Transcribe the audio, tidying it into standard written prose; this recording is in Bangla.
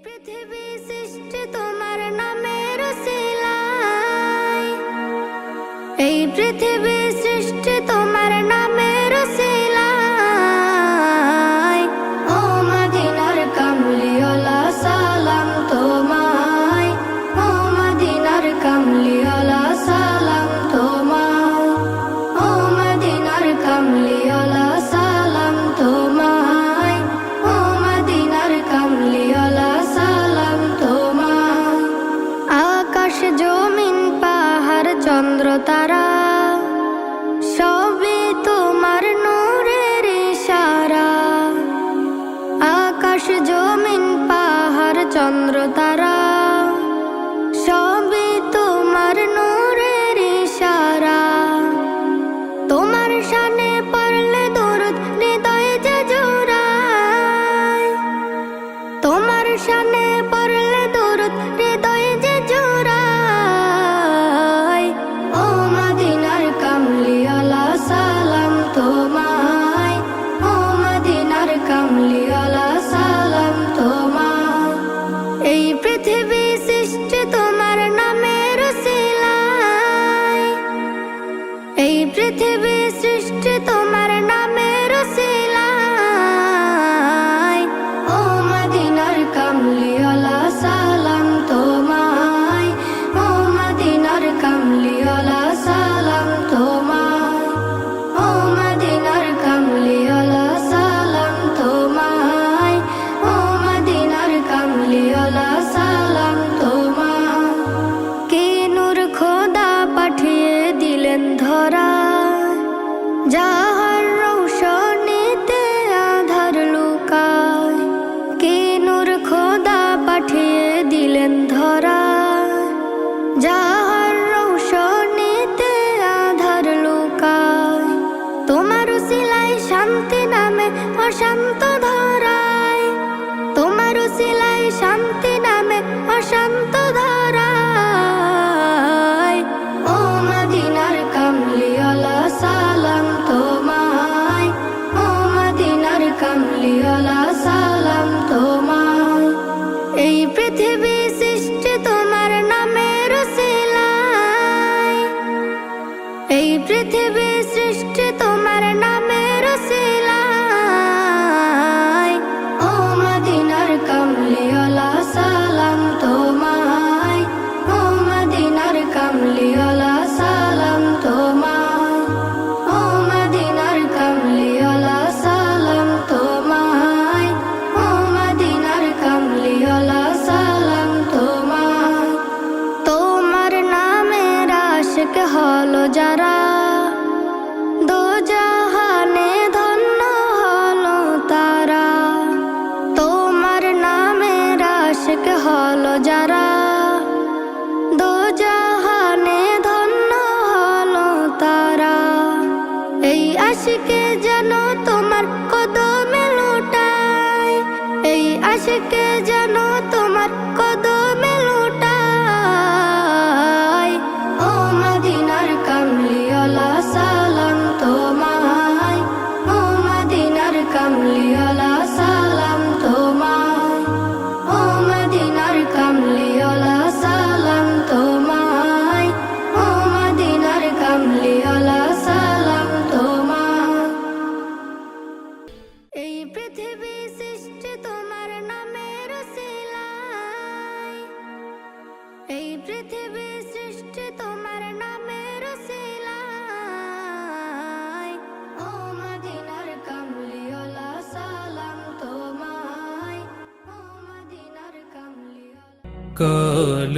পৃথিবী সৃষ্টি তোমার নামের উসিলায়, এই পৃথিবী সৃষ্টি তোমার নামের উসিলায়। ও মদিনার কামলিওয়ালা সালাম তোমায়, ও মদিনার কামলিওয়ালা সালাম তোমায়, ও মদিনার কামলিওয়ালা সালাম তোমায়, ও মদিনার কামলিওয়ালা সালাম তোমায়। আকাশ জমিন পাহাড় চন্দ্র তারা সবই তোমার নূরের ইশারা। আকাশ জমিন পাহাড় চন্দ্র তারা সবই তোমার নূরের ইশারা। তোমার শানে পড়লে দরুদ হৃদয় যে জোড়ায়, তোমার শানে পড়লে দরুদ হৃদয় যে জোড়ায়। ও মদিনার কামলিওয়ালা সালাম তোমায়, ও মদিনার কামলিওয়ালা সালাম তোমায়। এই পৃথিবী সৃষ্টি তোমার নামের উসিলায়, এই পৃথিবী সৃষ্টি তোমার নামের উসিলায়। ও মদিনার কামলিওয়ালা সালাম তোমায়, ও মদিনার কামলিওয়ালা সালাম তোমায়, ও মদিনার কামলিওয়ালা সালাম তোমায়, ও মদিনার কামলিওয়ালা সালাম তোমায়। কি নূর খোদা পাঠিয়ে দিলেন ধরা, যাহার রৌশনীতে আধার লুকায়। কি নূর খোদা পাঠিয়ে দিলেন ধরা, যাহার রৌশনীতে আধার লুকায়। তোমার উসিলায় শান্তি নামে অশান্ত ধরায়, তোমার উসিলায় শান্তি নামে অশান্ত ধরায়। ও মদিনার কামলিওয়ালা সালাম তোমায়, ও মদিনার কামলিওয়ালা সালাম তোমায়। এই পৃথিবী সৃষ্টি তোমার নামের উসিলায়, এই পৃথিবী সৃষ্টি তোমার নামের উসিলায়। ও মদিনার কামলিওয়ালা সালাম তোমায়, ও মদিনার কামলিওয়ালা সালাম তোমায়, ও মদিনার কামলিওয়ালা সালাম তোমায়, ও মদিনার কামলিওয়ালা সালাম তোমায়। তোমার নামের আশিক হলো যারা, দোজাহানে ধন্য হলো তারা। তোমার নামের আশিক হলো যারা, দোজাহানে ধন্য হলো তারা। এই আশিকে যেন তোমার কদমে লুটায়, এই আশিকে যেন তোমার কদমে লুটায়। ও মদিনার কামলিওয়ালা সালাম তোমায়, ও মদিনার কামলিওয়ালা সালাম তোমায়, ও মদিনার কামলিওয়ালা সালাম তোমায়, ও মদিনার কামলিওয়ালা সালাম তোমায়। এই পৃথিবী সৃষ্টি তোমার নামের উসিলায়, এই পৃথিবী সৃষ্টি তোমার নামের উসিলায়। ও মদিনার কামলিওয়ালা সালাম তোমায়, ও মদিনার কামলিওয়ালা। কাল